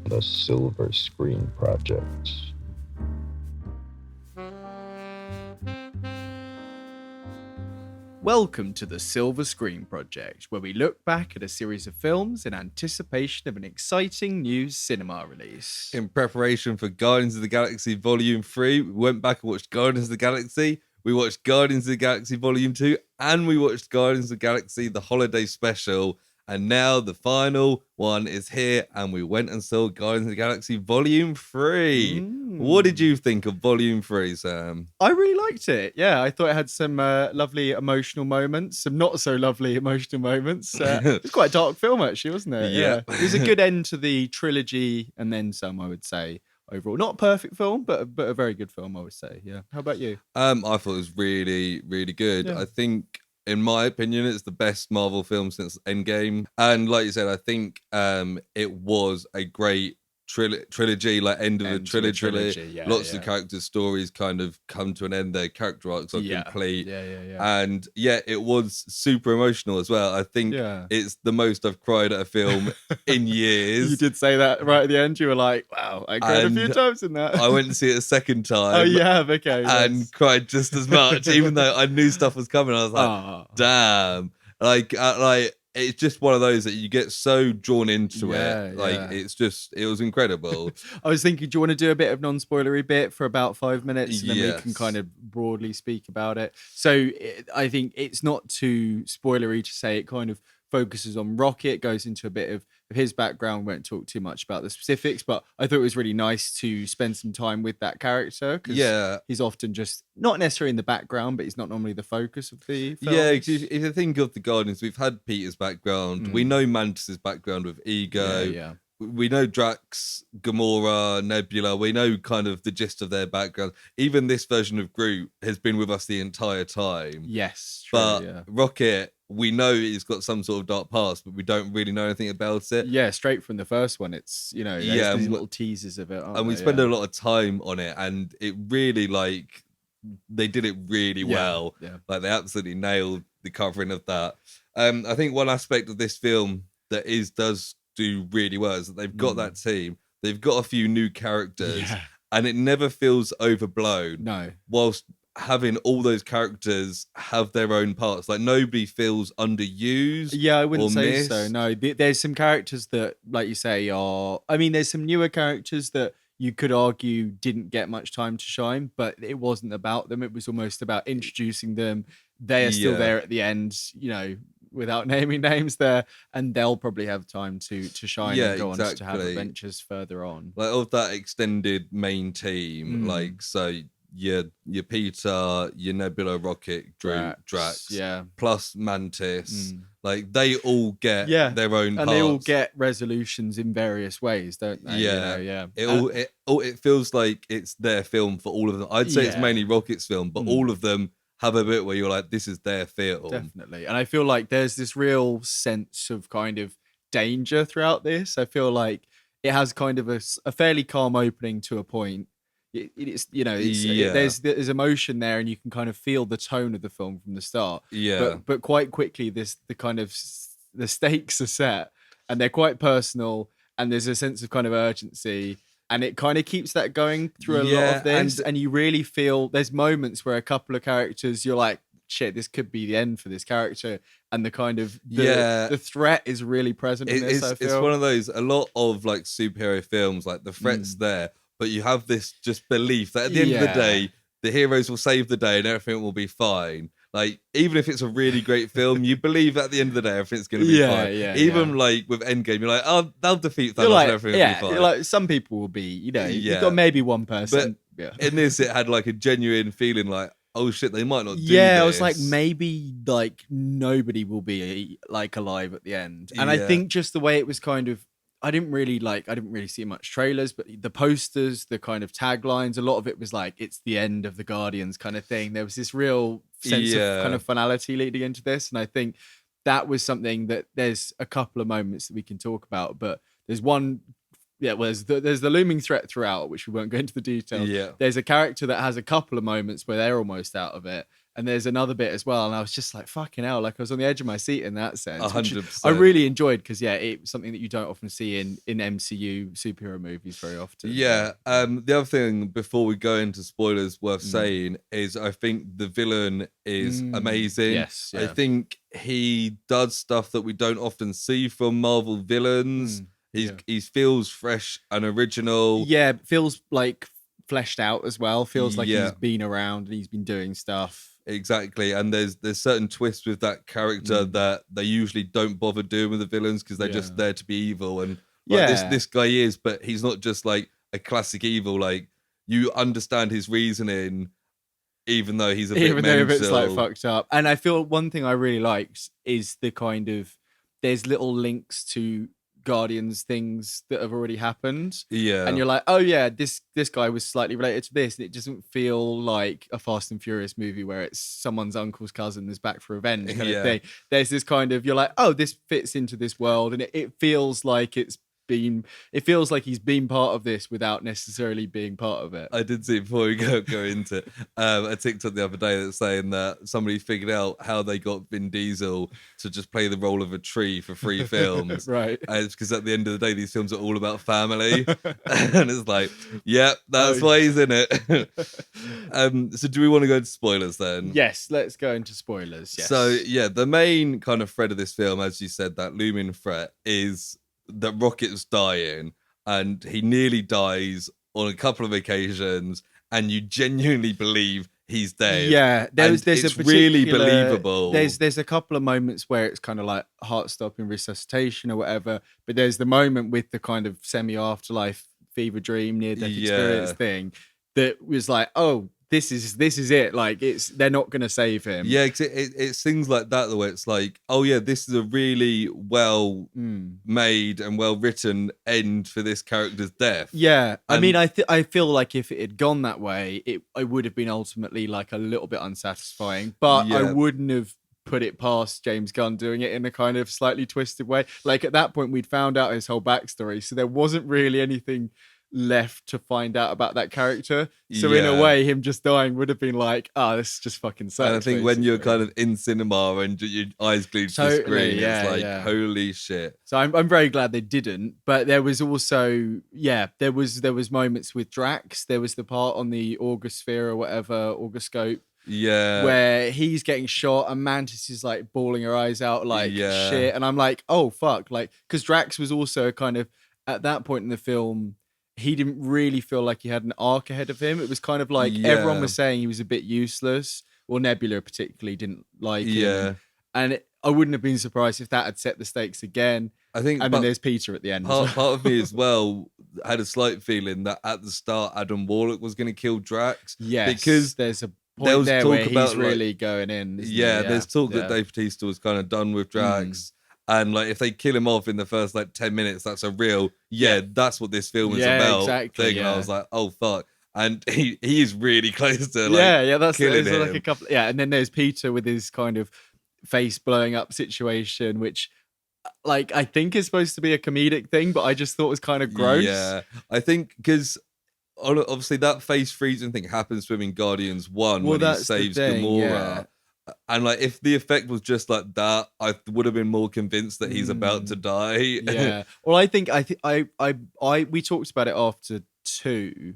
The Silver Screen Project. Welcome to the Silver Screen Project, where we look back at a series of films in anticipation of an exciting new cinema release. In preparation for Guardians of the Galaxy Volume 3, we went back and watched Guardians of the Galaxy, we watched Guardians of the Galaxy Volume 2, and we watched Guardians of the Galaxy The Holiday Special. And now the final one is here, and we went and saw Guardians of the Galaxy Volume 3. What did you think of Volume 3, Sam? I really liked it. Yeah, I thought it had some lovely emotional moments, some not so lovely emotional moments. It was quite a dark film, actually, wasn't it? Yeah. It was a good end to the trilogy, and then some, I would say. Overall, not a perfect film, but a very good film, I would say. Yeah. How about you? I thought it was really, really good. Yeah. I think, in my opinion, it's the best Marvel film since Endgame. And like you said, I think it was a great trilogy, like end of the trilogy. Yeah, Lots of characters' stories kind of come to an end. Their character arcs are complete. And it was super emotional as well. I think it's the most I've cried at a film in years. You did say that right at the end. You were like, wow, I cried a few times in that. I went to see it a second time. Oh, you have? Okay. And cried just as much, even though I knew stuff was coming. I was like, damn. Like, it's just one of those that you get so drawn into it. Like, it was incredible. I was thinking, do you want to do a bit of non-spoilery bit for about 5 minutes? And then we can Yes. kind of broadly speak about it. So I think it's not too spoilery to say it kind of focuses on Rocket, goes into a bit of his background. Won't talk too much about the specifics, but I thought it was really nice to spend some time with that character because he's often just not necessarily in the background, but he's not normally the focus of the film. Yeah, because if you think of the Guardians, we've had Peter's background. We know Mantis's background with Ego. We know Drax, Gamora, Nebula. We know kind of the gist of their background. Even this version of Groot has been with us the entire time. Yes, true, but Rocket, we know he's got some sort of dark past, but we don't really know anything about it. Yeah, straight from the first one, it's, there's these little teasers of it. And we spend a lot of time on it, and it really, they did it really well. Yeah. Like, they absolutely nailed the covering of that. I think one aspect of this film that does do really well is that they've got that team. They've got a few new characters, and it never feels overblown. No. Whilst having all those characters have their own parts, like nobody feels underused. Yeah, I wouldn't say missed. so. No, there's some characters that, like you say, there's some newer characters that you could argue didn't get much time to shine, but it wasn't about them. It was almost about introducing them. They are still there at the end, without naming names there, and they'll probably have time to shine and go on to have adventures further on. Like, of that extended main team, like, so your Peter, your Nebula, Rocket, Drax, plus Mantis, like, they all get their own and parts. they all get resolutions in various ways, don't they? It feels like it's their film for all of them. I'd say it's mainly Rocket's film, but all of them have a bit where you're like, this is their film. Definitely. And I feel like there's this real sense of kind of danger throughout this. I feel like it has kind of a fairly calm opening to a point. There's emotion there, and you can kind of feel the tone of the film from the start. But quite quickly, the stakes are set, and they're quite personal, and there's a sense of kind of urgency. And it kind of keeps that going through a lot of this. And you really feel there's moments where a couple of characters, you're like, shit, this could be the end for this character. And the kind of, the threat is really present in this, I feel. It's one of those, a lot of like superhero films, like the threat's there, but you have this just belief that at the end of the day, the heroes will save the day and everything will be fine. Like, even if it's a really great film, you believe at the end of the day everything's going to be fine. Even like with Endgame, you're like, oh, they'll defeat Thanos and everything will be fine. You're like, some people will be, you've got maybe one person. But in this, it had like a genuine feeling like, oh shit, they might not do this. Yeah, I was like, maybe like nobody will be like alive at the end. And I think just the way it was kind of, I didn't really see much trailers, but the posters, the kind of taglines, a lot of it was like, it's the end of the Guardians kind of thing. There was this real sense of kind of finality leading into this. And I think that was something that there's a couple of moments that we can talk about, but there's one, there's the looming threat throughout, which we won't go into the details. There's a character that has a couple of moments where they're almost out of it. And there's another bit as well, and I was just like, fucking hell, like I was on the edge of my seat in that sense. which 100%. I really enjoyed because, yeah, it's something that you don't often see in MCU superhero movies very often. Yeah. The other thing before we go into spoilers worth saying is I think the villain is amazing. Yes, yeah. I think he does stuff that we don't often see from Marvel villains. He feels fresh and original. Yeah, feels like fleshed out as well. Feels like Yeah. he's been around and he's been doing stuff. Exactly, and there's certain twists with that character that they usually don't bother doing with the villains because they're just there to be evil. And like, this guy is, but he's not just like a classic evil. Like, you understand his reasoning, even though he's a bit mental. Even though it's like fucked up. And I feel one thing I really liked is the kind of there's little links to Guardians things that have already happened. Yeah. And you're like, oh yeah, this guy was slightly related to this. And it doesn't feel like a Fast and Furious movie where it's someone's uncle's cousin is back for revenge kind of thing. There's this kind of, you're like, oh, this fits into this world. And it feels like it feels like he's been part of this without necessarily being part of it. I did see before we go into it, a TikTok the other day that's saying that somebody figured out how they got Vin Diesel to just play the role of a tree for 3 films. Right. It's because at the end of the day, these films are all about family. And it's like, yeah, that's why he's in it. So do we want to go into spoilers then? Yes, let's go into spoilers. Yes. So yeah, the main kind of thread of this film, as you said, that looming threat is that Rocket's dying, and he nearly dies on a couple of occasions, and you genuinely believe he's dead. Yeah, there's it's really believable. There's a couple of moments where it's kind of like heart-stopping resuscitation or whatever, but there's the moment with the kind of semi-afterlife fever dream near-death experience thing that was like, oh, this is it. Like they're not gonna save him. Yeah, because it's things like that the way it's like, oh yeah, this is a really well made and well written end for this character's death. Yeah, I mean, I feel like if it had gone that way, it would have been ultimately like a little bit unsatisfying. But I wouldn't have put it past James Gunn doing it in a kind of slightly twisted way. Like at that point, we'd found out his whole backstory, so there wasn't really anything left to find out about that character. So in a way, him just dying would have been like, this just fucking sucks. And I think when you're kind of in cinema and your eyes glued to the screen, it's like, holy shit. So I'm very glad they didn't. But there was also, there was moments with Drax. There was the part on the Orgosphere or whatever, Orgoscope. Yeah. Where he's getting shot and Mantis is like bawling her eyes out like shit. And I'm like, oh fuck. Like, because Drax was also kind of, at that point in the film, he didn't really feel like he had an arc ahead of him. It was kind of like everyone was saying he was a bit useless, or Nebula particularly didn't like him. And I wouldn't have been surprised if that had set the stakes again. I think, and then there's Peter at the end. Part of me as well had a slight feeling that at the start Adam Warlock was going to kill Drax. Yes, because there's a point there where he's really going in. There's talk that Dave Bautista was kind of done with Drax. And like, if they kill him off in the first like 10 minutes, that's a real that's what this film is about. Exactly, thing. And I was like, oh fuck. And he is really close to like that's killing him. Like a couple. Yeah, and then there's Peter with his kind of face blowing up situation, which like I think is supposed to be a comedic thing, but I just thought was kind of gross. Yeah, I think because obviously that face freezing thing happens to him in Guardians 1 when he saves Gamora. And like, if the effect was just like that, I would have been more convinced that he's about to die. Yeah. Well, I think we talked about it after 2,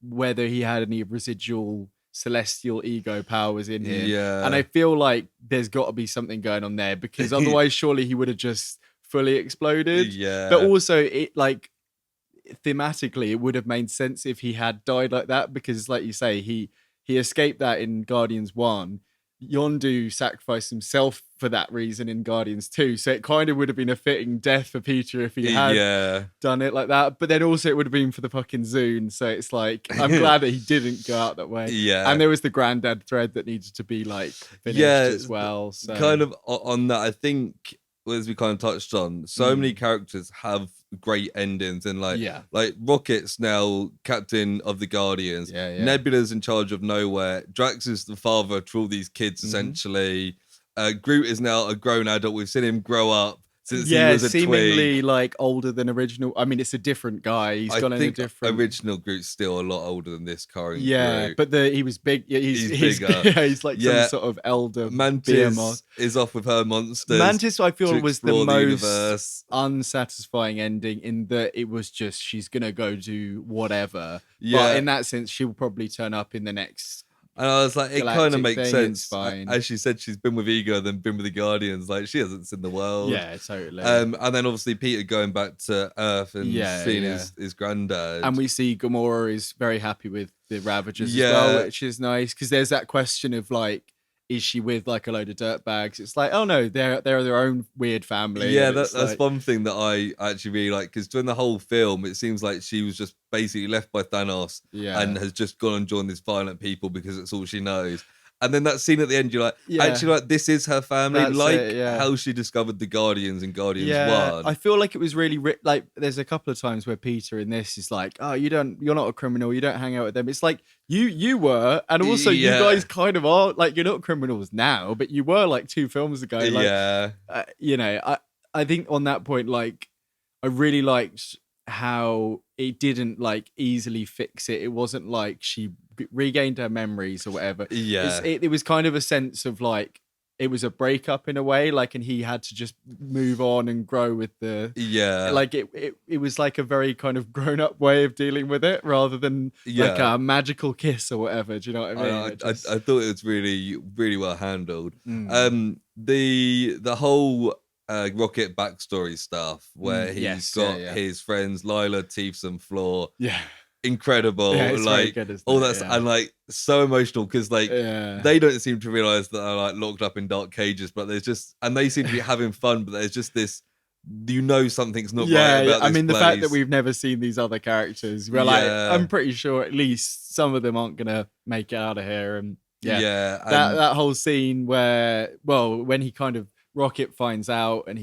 whether he had any residual celestial ego powers in him. Yeah. And I feel like there's got to be something going on there, because otherwise, surely he would have just fully exploded. Yeah. But also, it like thematically, it would have made sense if he had died like that, because, like you say, he escaped that in Guardians 1. Yondu sacrificed himself for that reason in Guardians 2, so it kind of would have been a fitting death for Peter if he had done it like that. But then also it would have been for the fucking Zune, so it's like, I'm glad that he didn't go out that way. Yeah. And there was the granddad thread that needed to be like finished as well. So kind of on that, I think, as we kind of touched on, so many characters have great endings, and like Rocket's now captain of the Guardians. Nebula's in charge of nowhere. Drax is the father to all these kids essentially. Groot is now a grown adult. We've seen him grow up since he was a seemingly twig. like older than original. I mean, it's a different guy. He's I gone in a think different. original Groot's still a lot older than this current Yeah, Groot. but he was big. Yeah, he's bigger. Yeah, he's like Yeah. some sort of elder Mantis behemoth. is off with her monsters. Mantis, I feel, to was the explore the most universe. unsatisfying ending in that it was just she's gonna go do whatever. Yeah. But in that sense, she'll probably turn up in the next. And I was like, it kind of galactic makes thing, sense. it's fine. As she said, she's been with Ego, then been with the Guardians. Like, she hasn't seen the world. Yeah, totally. And then obviously Peter going back to Earth and Yeah, seeing yeah. his granddad. And we see Gamora is very happy with the Ravagers Yeah. as well, which is nice because there's that question of like, is she with like a load of dirtbags? It's like, oh no, they're their own weird family. Yeah, and that's it's like, one thing that I actually really like, because during the whole film, it seems like she was just basically left by Thanos yeah. and has just gone and joined these violent people because it's all she knows. And then that scene at the end, you're like, Yeah. actually, like, this is her family, That's like it, yeah. how she discovered the Guardians in Guardians Yeah, 1. I feel like it was really like there's a couple of times where Peter in this is like, oh, you're not a criminal, you don't hang out with them. It's like you were, and also you Yeah. guys kind of are. Like, you're not criminals now, but you were like 2 films ago. Like, Yeah. you know, I think on that point, like, I really liked how it didn't like easily fix it. It wasn't like she regained her memories or whatever. Yeah. It was kind of a sense of like it was a breakup in a way, like, and he had to just move on and grow with the. Yeah. Like it was like a very kind of grown up way of dealing with it rather than like Yeah. a magical kiss or whatever. Do you know what I mean? I thought it was really, really well handled. Mm. The whole Rocket backstory stuff where he's yes, got yeah. his friends Lila, Teefs, and Floor. Yeah. Incredible. Yeah, it's very like good, isn't all it? that's Yeah. and like so emotional because like Yeah. they don't seem to realize that they're like locked up in dark cages, but there's just and they seem to be having fun, but there's just this, you know, something's not right about I this mean, the place. fact that we've never seen these other characters, we're like, Yeah. I'm pretty sure at least some of them aren't gonna make it out of here. And yeah, that whole scene where, well, when he kind of Rocket finds out and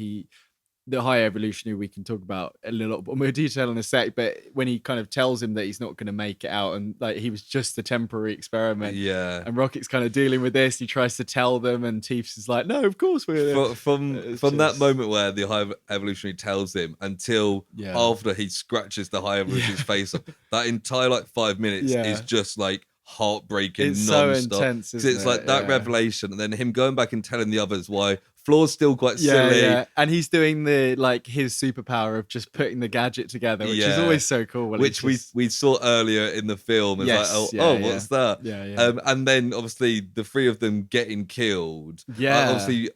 the High Evolutionary, we can talk about a little bit more detail in a sec, but when he kind of tells him that he's not going to make it out and like he was just a temporary experiment, yeah. and Rocket's kind of dealing with this, he tries to tell them, and Teefs is like, no, of course we're From It's that just- moment where the High Evolutionary tells him until Yeah. after he scratches the High Evolutionary's face off, that entire like 5 minutes Yeah. is just like heartbreaking. It's so non-stop. intense, 'Cause isn't it's like it? that Yeah. revelation, and then him going back and telling the others why Floor's still quite silly. Yeah, and he's doing the like his superpower of just putting the gadget together, which is Yeah. always so cool. when Which he's just- we saw earlier in the film. It's Yes, like, yeah, what's that? yeah. And then obviously the 3 of them getting killed. Yeah.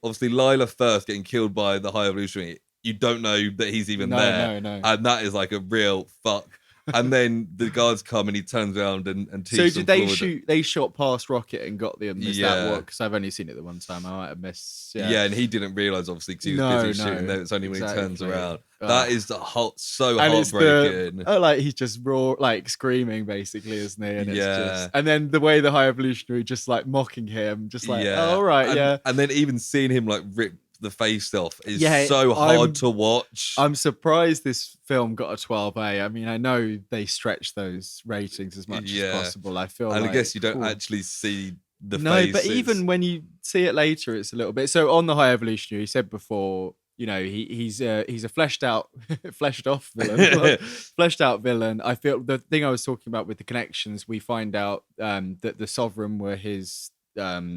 Obviously Lila first getting killed by the High Evolutionary. You don't know that he's even there. No. And that is like a real fuck. And then the guards come and he turns around and So teaches did them they forward. shoot? They shot past Rocket and got them. Is that Yeah. what? Because I've only seen it the one time. I might have missed. Yeah. And he didn't realize obviously because he was No, busy shooting. no, Then it's only when he turns exactly. around. Ah. That is so And it's heartbreaking. like he's just raw, like screaming, basically, isn't he? And it's Yeah. just, and then the way the High Evolutionary just like mocking him, just like, Yeah. oh, all right, and, yeah. And then even seeing him like rip the face off is Yeah, so hard I'm- to watch. I'm surprised this film got a 12A. I mean, I know they stretch those ratings as much Yeah. as possible. I feel and like, I guess you don't cool. actually see the No, face. but even when you see it later, it's a little bit. So on the High Evolutionary, he said before, you know, he's a fleshed out, fleshed off villain, fleshed out villain. I feel the thing I was talking about with the connections, we find out that the Sovereign were his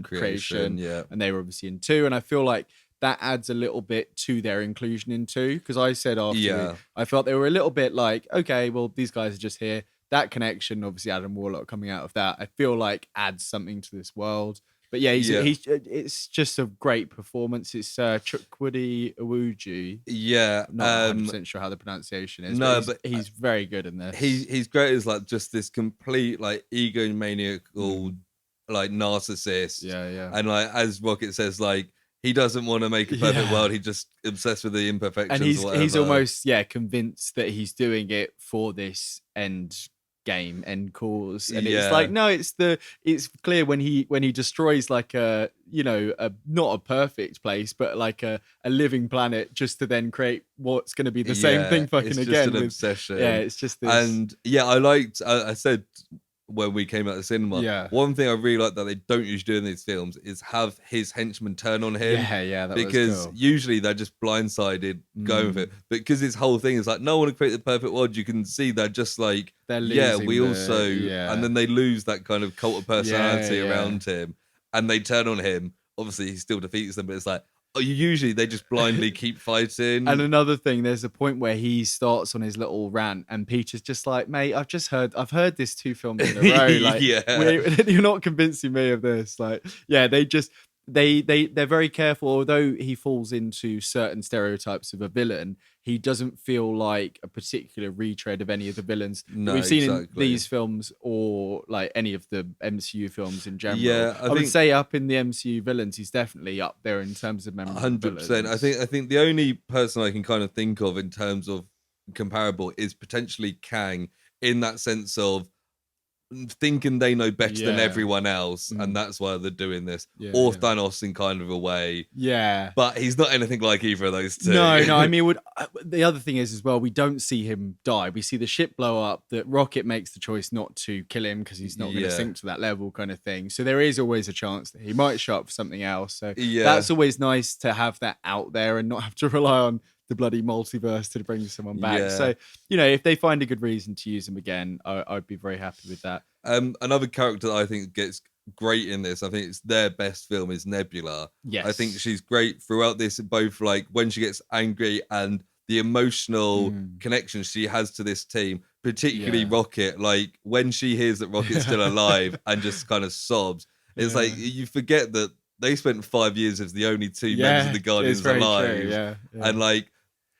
creation, yeah. and they were obviously in 2, and I feel like that adds a little bit to their inclusion in 2, because I said after Yeah. I felt they were a little bit like, okay, well, these guys are just here. That connection, obviously Adam Warlock coming out of that, I feel like adds something to this world. But yeah, it's just a great performance. It's Chukwudi Iwuji. Yeah. Not 100% sure how the pronunciation is. No, but he's very good in this. he's great as like just this complete like egomaniacal like narcissist. Yeah. And like as Rocket says, like he doesn't want to make a perfect Yeah. world. He just obsessed with the imperfections. And or he's whatever. almost convinced that he's doing it for this end cause, and Yeah. it's like, no, it's clear when he destroys like a not a perfect place, but like a living planet, just to then create what's going to be the same thing fucking it's just again an with, obsession. it's just this. And yeah, I liked. I said when we came out of the cinema. Yeah. One thing I really like that they don't usually do in these films is have his henchmen turn on him. Yeah, that because was cool. usually they're just blindsided going with it. But because his whole thing is like, no one to create the perfect world, you can see they're just like, They're yeah, losing we also, yeah. and then they lose that kind of cult of personality Yeah. around him, and they turn on him. Obviously, he still defeats them, but it's like, oh, usually they just blindly keep fighting. And another thing, there's a point where he starts on his little rant, and Peter's just like, "Mate, I've heard this 2 films in a row. Like, you're not convincing me of this." Like, yeah, they're very careful. Although he falls into certain stereotypes of a villain, he doesn't feel like a particular retread of any of the villains that we've seen in these films or like any of the MCU films in general. Yeah, I would say up in the MCU villains, he's definitely up there in terms of memorable 100%. I think the only person I can kind of think of in terms of comparable is potentially Kang, in that sense of thinking they know better than everyone else, and that's why they're doing this. Or Thanos in kind of a way. Yeah. But he's not anything like either of those two. No. I mean, the other thing is as well, we don't see him die. We see the ship blow up, that Rocket makes the choice not to kill him because he's not going to sink to that level kind of thing. So there is always a chance that he might show up for something else. So that's always nice to have that out there and not have to rely on the bloody multiverse to bring someone back. So, if they find a good reason to use him again, I'd be very happy with that. Another character that I think gets great in this, I think it's their best film, is Nebula. Yes. I think she's great throughout this, both like when she gets angry and the emotional connection she has to this team, particularly Rocket. Like when she hears that Rocket's still alive and just kind of sobs, it's like you forget that they spent 5 years as the only 2 members of the Guardians alive. And like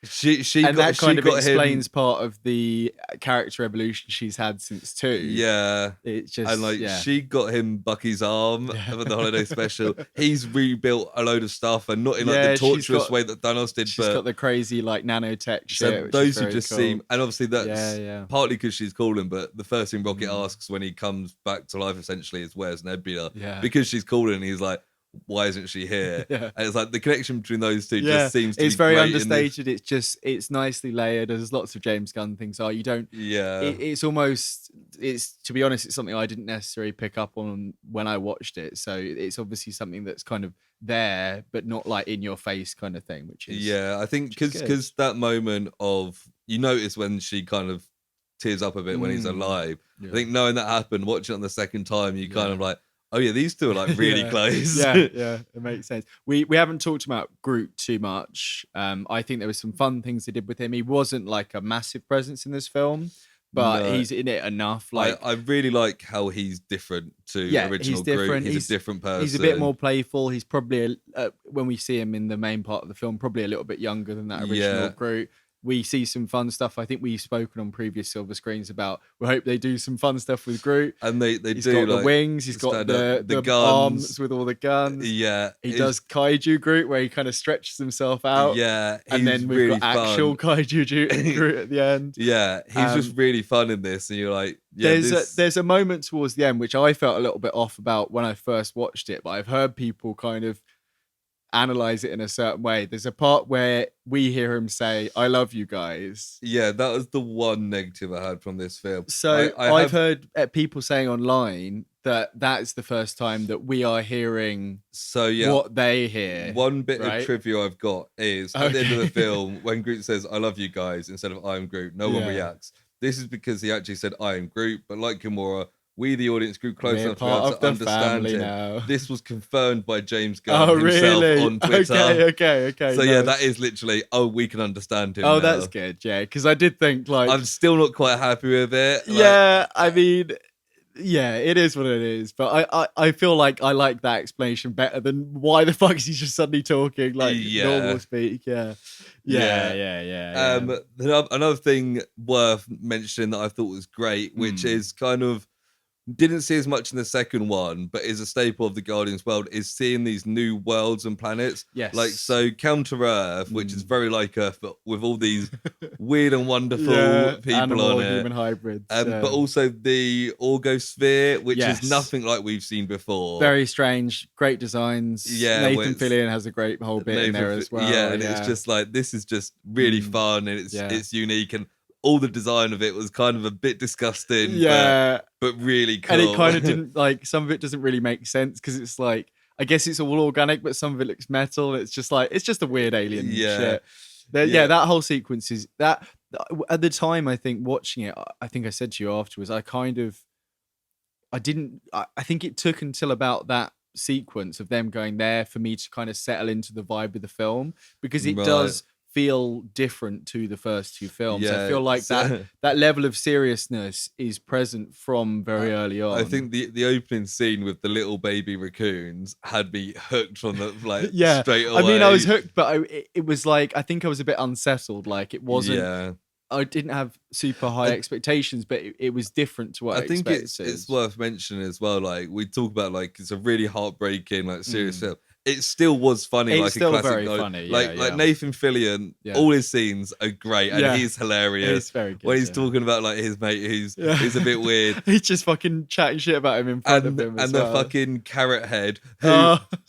she and got, that kind of explains him. Part of the character evolution she's had since 2. Yeah, it's just and like she got him Bucky's arm for the holiday special. He's rebuilt a load of stuff, and not in like the torturous way that Thanos did. She's got the crazy like nanotech shit. So those who just seem, and obviously that's partly because she's calling. But the first thing Rocket asks when he comes back to life essentially is, "Where's Nebula?" Because she's calling, and he's like, why isn't she here? And it's like the connection between those two just seems to be very great understated. It's nicely layered. There's lots of James Gunn things are. You don't. It's almost. It's, to be honest, it's something I didn't necessarily pick up on when I watched it. So it's obviously something that's kind of there, but not like in your face kind of thing. Which is I think because that moment of, you notice when she kind of tears up a bit when he's alive. I think knowing that happened, watching it on the second time, you kind of like, oh yeah, these two are like really close. It makes sense. We haven't talked about Groot too much. I think there was some fun things they did with him. He wasn't like a massive presence in this film, but he's in it enough. Like I really like how he's different to original Groot. He's a different person. He's a bit more playful. He's probably when we see him in the main part of the film, probably a little bit younger than that original Groot. We see some fun stuff. I think we've spoken on previous Silver Screens about, we hope they do some fun stuff with Groot. And he's got like, the wings, he's got the arms with all the guns. Yeah. He does Kaiju Groot, where he kind of stretches himself out. Yeah. And then we've really got actual Kaiju Groot at the end. Yeah. He's just really fun in this. And you're like, there's a moment towards the end, which I felt a little bit off about when I first watched it, but I've heard people kind of analyze it in a certain way. There's a part where we hear him say, "I love you guys." Yeah, that was the one negative I had from this film. So I've heard people saying online that that's the first time that we are hearing what they hear. One bit of trivia I've got is at the end of the film, when Groot says, "I love you guys," instead of "I am Groot," no one reacts. This is because he actually said, "I am Groot," but like Gamora, we, the audience, grew close enough to be able to understand him. Now. This was confirmed by James Gunn himself on Twitter. Okay. So that is literally, we can understand him now. That's good, because I did think like... I'm still not quite happy with it. I mean... Yeah, it is what it is. But I feel like I like that explanation better than why the fuck is he just suddenly talking like normal speak. Yeah. Another thing worth mentioning that I thought was great, which is kind of didn't see as much in the second one, but is a staple of the Guardians world, is seeing these new worlds and planets. Yes. Like, so Counter Earth, which is very like Earth, but with all these weird and wonderful people animal, on it. Human hybrids. But also the Orgosphere, which is nothing like we've seen before. Very strange, great designs. Yeah. Nathan Fillion has a great whole bit in there as well. Yeah, and it's just like, this is just really fun, and it's unique, and all the design of it was kind of a bit disgusting, Yeah. but really cool. And it kind of didn't, like, some of it doesn't really make sense because it's like, I guess it's all organic, but some of it looks metal. It's just like, it's just a weird alien shit. Yeah, that whole sequence is that at the time, I think watching it, I think I said to you afterwards, I think it took until about that sequence of them going there for me to kind of settle into the vibe of the film, because it does feel different to the first two films. I feel like that level of seriousness is present from very early on. I think the opening scene with the little baby raccoons had me hooked from the straight away. I mean, I was hooked, but it was like, I think I was a bit unsettled. Like, it wasn't. I didn't have super high expectations, but it was different to what I think expected. it's worth mentioning as well. Like, we talk about, like, it's a really heartbreaking, like, serious film. It still was funny, It's like still a classic. very funny, like Nathan Fillion, all his scenes are great, and he's hilarious. It's very good, when he's talking about, like, his mate who's a bit weird. He's just fucking chatting shit about him in front of him, and the fucking carrot head, who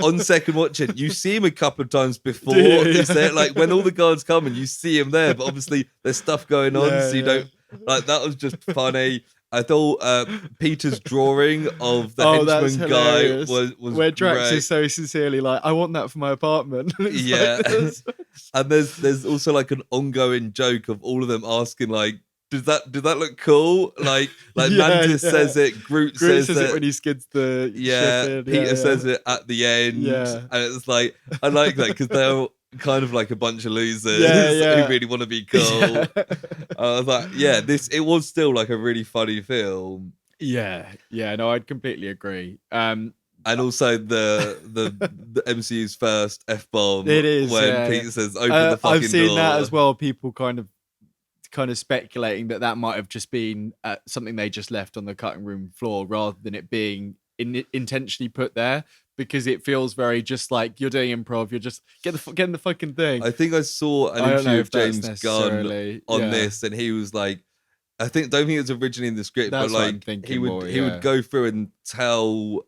on second watching, you see him a couple of times before. Is there, like, when all the guards come and you see him there, but obviously there's stuff going on, so you don't. Like, that was just funny. I thought Peter's drawing of the henchman guy was where Drax great. is so sincerely like, I want that for my apartment. Yeah. And there's also, like, an ongoing joke of all of them asking, like, did that look cool? Like Mantis says it, Groot says it when he skids the ship in. Peter says it at the end. And it's like, I like that because they're kind of like a bunch of losers who really want to be cool. I was like, it was still like a really funny film. No, I'd completely agree. And also the MCU's first F-bomb. It is when Peter says, "Open the fucking door." I've seen that as well. People kind of speculating that might have just been something they just left on the cutting room floor rather than it being intentionally put there. Because it feels very just like you're doing improv. You're just getting the fucking thing. I think I saw an interview of James Gunn on this, and he was like, don't think it was originally in the script, That's but like he would go through and tell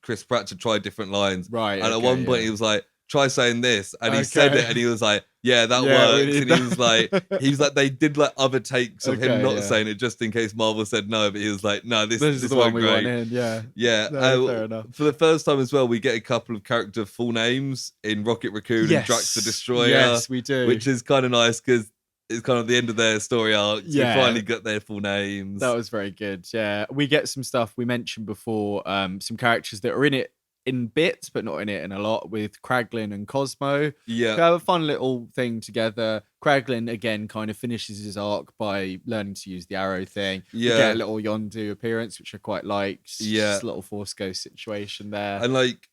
Chris Pratt to try different lines. Right. And at one point he was like, try saying this, and he said it, and he was like, yeah, that works. And he was like, they did like other takes of him not saying it just in case Marvel said no, but he was like, no, this is the one we want in. No, fair enough. For the first time as well, we get a couple of character full names in Rocket Raccoon and Drax the Destroyer. Yes, we do. Which is kind of nice because it's kind of the end of their story arc. So we finally got their full names. That was very good. Yeah, we get some stuff we mentioned before, some characters that are in it in bits, but not in it in a lot, with Kraglin and Cosmo. Yeah. They have a fun little thing together. Kraglin, again, kind of finishes his arc by learning to use the arrow thing. Yeah. You get a little Yondu appearance, which I quite liked. Yeah. Just a little Force Ghost situation there. And like,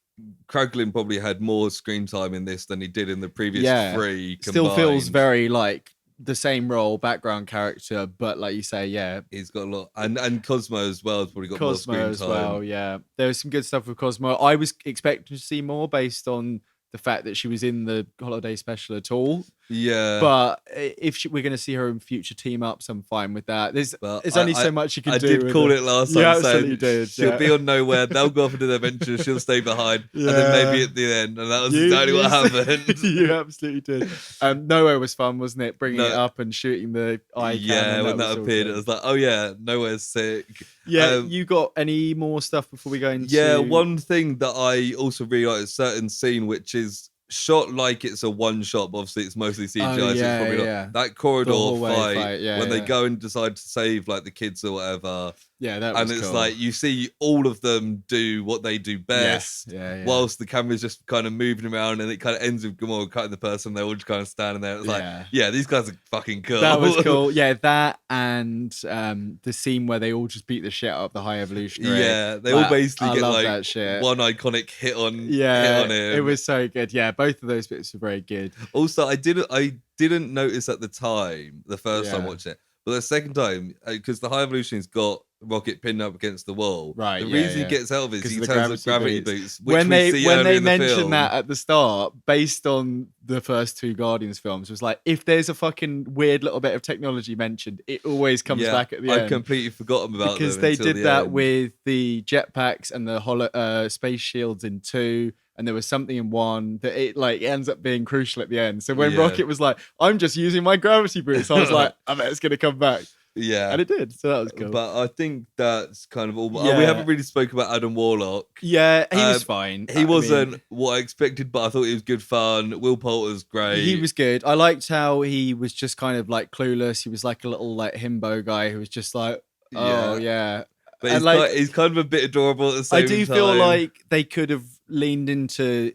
Kraglin probably had more screen time in this than he did in the previous three combined. Still feels very like the same role, background character, but like you say, he's got a lot, and Cosmo as well has probably got more screen time. Cosmo as well, yeah. There was some good stuff with Cosmo. I was expecting to see more based on the fact that she was in the holiday special at all. Yeah, but if we're going to see her in future team ups, I'm fine with that. There's only so much you can do. I did call it last time. You absolutely did. She'll be on Nowhere. They'll go off into their adventure. She'll stay behind, and then maybe at the end. And that was exactly what happened. You absolutely did. Nowhere was fun, wasn't it? Bringing it up and shooting the eye cannon. Yeah, when that appeared, it was like, oh yeah, Nowhere's sick. Yeah, you got any more stuff before we go into? Yeah, one thing that I also really like is a certain scene which is shot like it's a one shot, but obviously it's mostly CGI. So it's probably not. That corridor fight when they go and decide to save like the kids or whatever. Yeah, that was and it's cool. like you see all of them do what they do best, whilst the camera's just kind of moving around, and it kind of ends with Gamora cutting the person. They're all just kind of standing there. It's like, yeah, these guys are fucking cool. That was cool. Yeah, that and the scene where they all just beat the shit out of the High Evolutionary. Yeah, they all basically get like that one iconic hit on him. It was so good. Yeah, both of those bits were very good. Also, I didn't notice at the time, the first time watching it, but the second time, because the High Evolutionary's got Rocket pinned up against the wall. Right, The yeah, reason yeah. he gets out of it is 'Cause he of the turns up gravity gravity boots, which when we see they early in the mentioned film. that at the start, based on the first two Guardians films, was like, if there's a fucking weird little bit of technology mentioned, it always comes back at the I end. completely forgot about Because them they until did the that end. with the jetpacks and the space shields in 2, and there was something in 1 that it ends up being crucial at the end. So when Yeah. Rocket was like, "I'm just using my gravity boots," I was like, "I bet it's gonna come back," Yeah. and it did. So that was cool. But I think that's kind of all. Yeah. We haven't really spoke about Adam Warlock. Yeah, he was fine. He I wasn't mean, what I expected, but I thought he was good fun. Will Poulter's great. he was good. I liked how he was just kind of like clueless. He was like a little like himbo guy who was just like, "Oh yeah." But And, he's kind of a bit adorable at the same I time. do feel like they could have leaned into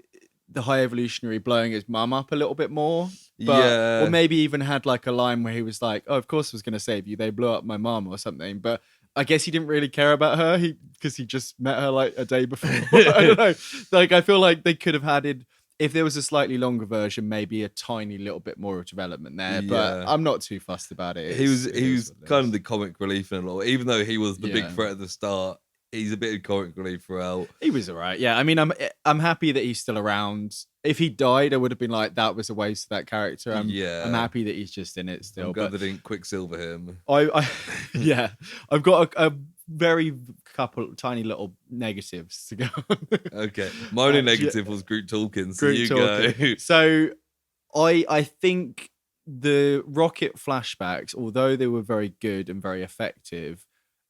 the High Evolutionary blowing his mum up a little bit more. Or maybe even had like a line where he was like, "Oh, of course I was going to save you. They blew up my mum or something." But I guess he didn't really care about her because he just met her like a day before. I don't know. Like, I feel like they could have added, if there was a slightly longer version, maybe a tiny little bit more of development there. But I'm not too fussed about it. He was kind of the comic relief in a lot. Even though he was the big Yeah. threat at the start, he's a bit of comic relief throughout. He was all right. Yeah, I mean, I'm happy that he's still around. If he died, I would have been like, that was a waste of that character. I'm happy that he's just in it still. I'm glad they didn't Quicksilver him. Yeah, I've got a very couple tiny little negatives to go on. Okay, my only negative was Groot talking. So Groot talking. go. So I think the Rocket flashbacks, although they were very good and very effective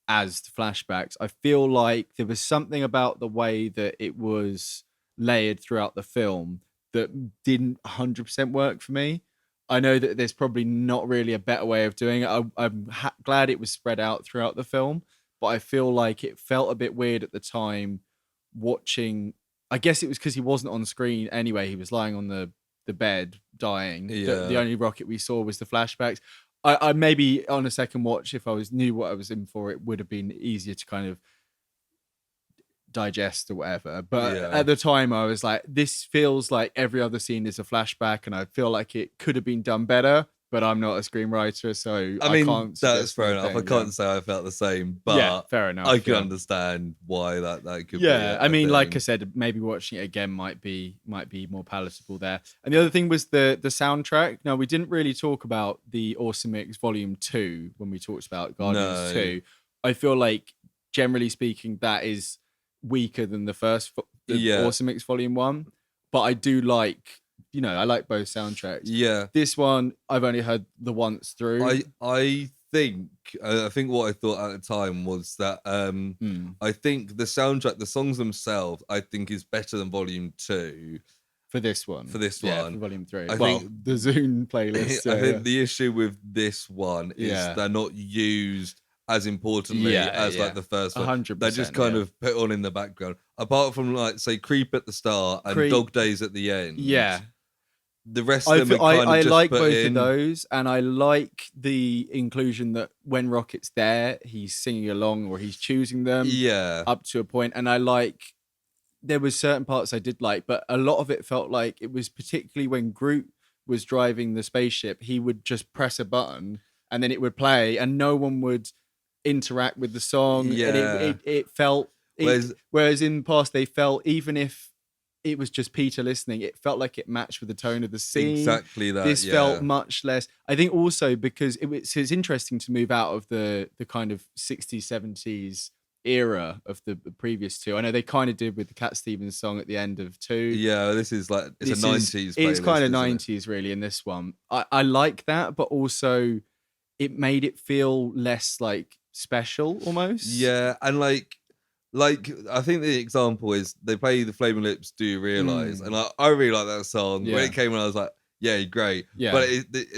as flashbacks, I feel like there was something about the way that it was layered throughout the film that didn't 100% work for me. I know that there's probably not really a better way of doing it. I'm glad it was spread out throughout the film, but I feel like it felt a bit weird at the time watching. I guess it was because he wasn't on screen anyway. He was lying on the bed dying. The only Rocket we saw was the flashbacks. I maybe on a second watch, if I knew what I was in for, it would have been easier to kind of digest or whatever. But at the time, I was like, this feels like every other scene is a flashback, and I feel like it could have been done better. But I'm not a screenwriter, so I can't. That's fair enough. I can't say I felt the same, but yeah, fair enough. I can understand why that could be. Yeah, I mean, like I said, maybe watching it again might be more palatable there. And the other thing was the soundtrack. Now, we didn't really talk about the Awesome Mix Volume 2 when we talked about Guardians 2. I feel like, generally speaking, that is weaker than the first Awesome Mix Volume 1. But I do like, I like both soundtracks. Yeah. This one, I've only heard the once through. I think what I thought at the time was that I think the soundtrack, the songs themselves, I think is better than Volume 2. For this one. For Volume 3. I think the Zune playlist. I think the issue with this one is they're not used as importantly as like the first one. 100%, they're just kind of put on in the background. Apart from like, say, Creep at the start and Dog Days at the end. Yeah. The rest of them are kind of just like put both in. of those, and I like the inclusion that when Rocket's there, he's singing along or he's choosing them up to a point. And I like, there was certain parts I did like, but a lot of it felt like it was particularly when Groot was driving the spaceship, he would just press a button and then it would play and no one would interact with the song. And it felt, whereas in the past they felt, even if it was just Peter listening, it felt like it matched with the tone of the scene. Exactly that. This felt much less. I think also because it's interesting to move out of the kind of 60s, 70s era of the previous two. I know they kind of did with the Cat Stevens song at the end of 2. Yeah, this is like, it's a 90s. It's kind of 90s really in this one. I like that, but also it made it feel less like special almost. Yeah, and like I think the example is they play the Flaming Lips Do You Realise, and I really like that song. When it came on, I was like, yeah, great. But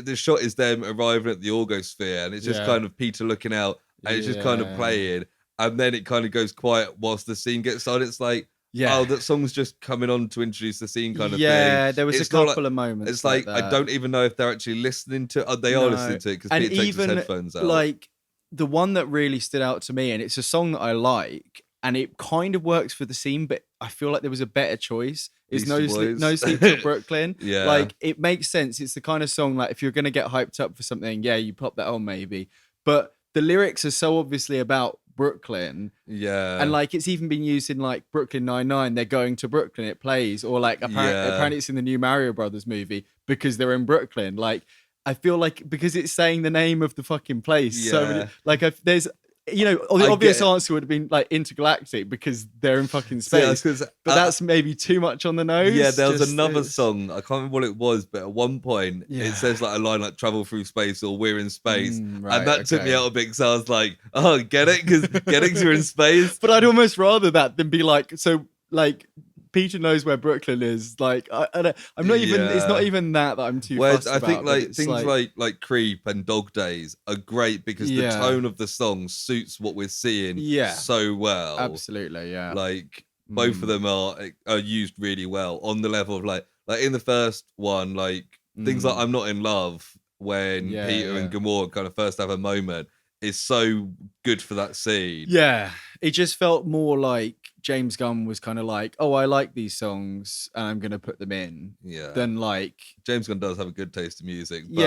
the shot is them arriving at the Orgosphere, and it's just kind of Peter looking out, and it's just kind of playing, and then it kind of goes quiet whilst the scene gets started. It's like, oh, that song's just coming on to introduce the scene kind of thing. Yeah, there was a couple of moments. It's like I don't even know if they're actually listening to it. They are listening to it because Peter takes his headphones out. Like, the one that really stood out to me, and it's a song that I like, and it kind of works for the scene, but I feel like there was a better choice. Is No Sleep Till Brooklyn. Like, it makes sense. It's the kind of song, like, if you're going to get hyped up for something, you pop that on maybe. But the lyrics are so obviously about Brooklyn. Yeah. And like it's even been used in like Brooklyn Nine-Nine. They're going to Brooklyn, it plays, or like apparently it's in the new Mario Brothers movie because they're in Brooklyn. Like I feel like because it's saying the name of the fucking place. Yeah. So many, like there's the obvious answer would have been like intergalactic because they're in fucking space. But that's maybe too much on the nose. Yeah, there was another song. I can't remember what it was, but at one point it says like a line like "travel through space" or "we're in space," and that took me out a bit because I was like, "Oh, get it?" Because you're in space. But I'd almost rather that than be like, so like Peter knows where Brooklyn is. Like I'm not even. It's not even that I'm too. Fussed I think about, like things like "Creep" and "Dog Days" are great because the tone of the song suits what we're seeing so well. Absolutely, yeah. Like both of them are used really well on the level of like in the first one, like things like "I'm Not in Love" when Peter and Gamora kind of first have a moment is so good for that scene. Yeah, it just felt more like James Gunn was kind of like, oh, I like these songs and I'm gonna put them in. Yeah. Than like James Gunn does have a good taste in music. But,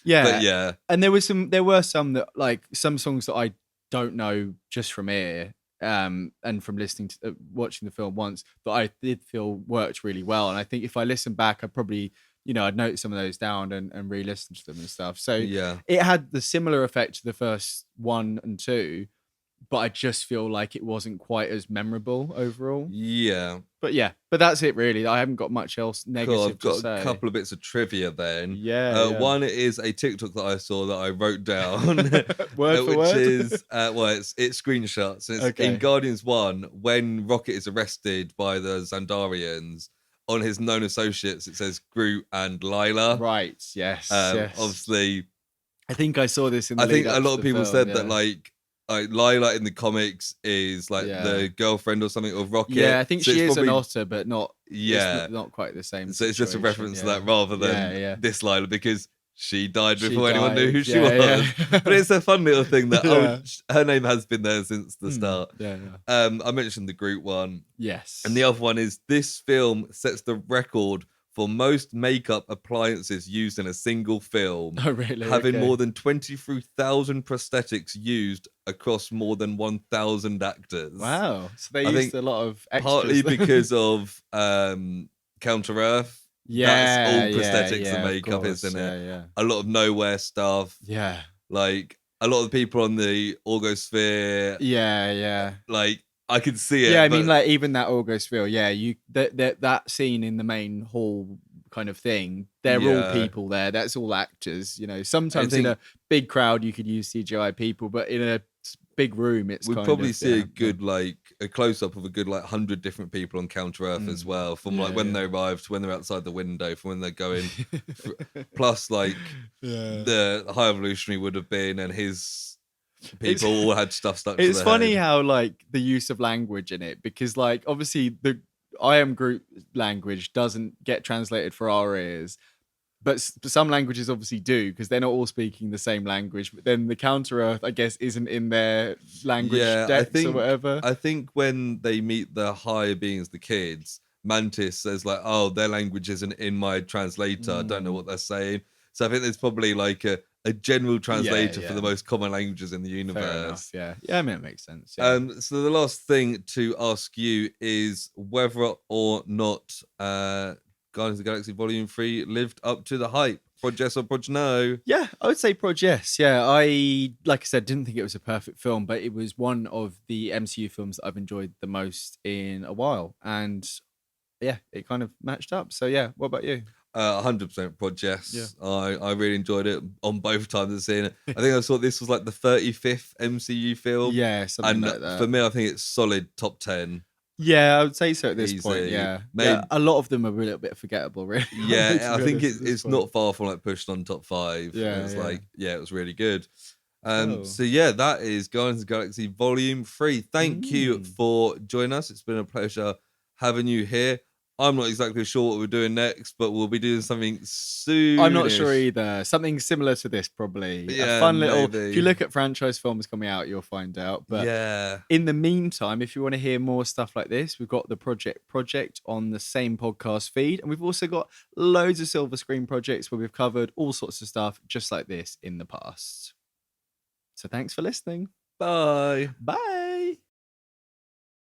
yeah. But yeah. And there were some that like some songs that I don't know just from ear. And from listening to watching the film once that I did feel worked really well. And I think if I listen back, I'd probably, I'd note some of those down and re-listen to them and stuff. So it had the similar effect to the first 1 and 2, but I just feel like it wasn't quite as memorable overall. Yeah. But that's it really. I haven't got much else negative to say. I've got a couple of bits of trivia then. Yeah. One is a TikTok that I saw that I wrote down. Word for which word? is, it's screenshots. It's in Guardians 1, when Rocket is arrested by the Xandarians, on his known associates, it says Groot and Lila. Right, yes. Obviously. I think I saw this in the I think a lot of people said that like Lila in the comics is like the girlfriend or something of Rocket. Yeah, I think she is an otter, but not. It's not quite the same. So it's just a reference to that rather than this Lila because she died before anyone knew who she was. Yeah. But it's a fun little thing that her name has been there since the start. Yeah. I mentioned the Groot one. Yes. And the other one is this film sets the record for most makeup appliances used in a single film. Oh, really? Having more than 23,000 prosthetics used across more than 1,000 actors. Wow. So they used a lot of extras. Partly because of Counter-Earth. That's all prosthetics and makeup, isn't it? Yeah. A lot of nowhere stuff. Yeah. Like, a lot of the people on the Orgosphere. Yeah. Like, I could see it. Yeah, I mean, like even that Orgosphere. Yeah, that scene in the main hall kind of thing. They're all people there. That's all actors. Sometimes in a big crowd you could use CGI people, but in a big room, it's we'd probably see a good like a close up of a good like 100 different people on Counter Earth as well, from like when they arrived to when they're outside the window, from when they're going. Plus, like the High Evolutionary would have been, and his. People all had stuff stuck to their It's funny head. how like the use of language in it, because like obviously the I Am Groot language doesn't get translated for our ears, but some languages obviously do because they're not all speaking the same language. But then the Counter Earth, I guess, isn't in their language decks or whatever. I think when they meet the higher beings, the kids, Mantis says like, "Oh, their language isn't in my translator. I don't know what they're saying." So I think there's probably like a general translator for the most common languages in the universe. Fair enough, yeah, I mean, it makes sense. So the last thing to ask you is whether or not Guardians of the Galaxy Volume 3 lived up to the hype. Proj yes or proj no? Yeah, I would say proj yes. Yeah, like I said, didn't think it was a perfect film, but it was one of the MCU films that I've enjoyed the most in a while. And yeah, it kind of matched up. So yeah, what about you? 100% proj yes. Yeah. I really enjoyed it on both times of seeing it. I think I saw this was like the 35th MCU film. Yeah, something like that. For me, I think it's solid top 10. Yeah, I would say so at this point. Yeah. Maybe, a lot of them are a little bit forgettable, really. Yeah, I think it's not far from like pushing on top 5. Yeah, it's like it was really good. So yeah, that is Guardians of the Galaxy Volume 3. Thank you for joining us. It's been a pleasure having you here. I'm not exactly sure what we're doing next, but we'll be doing something soon. I'm not sure either. Something similar to this, probably. Yeah, a fun little. maybe. If you look at franchise films coming out, you'll find out. But in the meantime, if you want to hear more stuff like this, we've got the Project on the same podcast feed, and we've also got loads of silver screen projects where we've covered all sorts of stuff just like this in the past. So thanks for listening. Bye. Bye.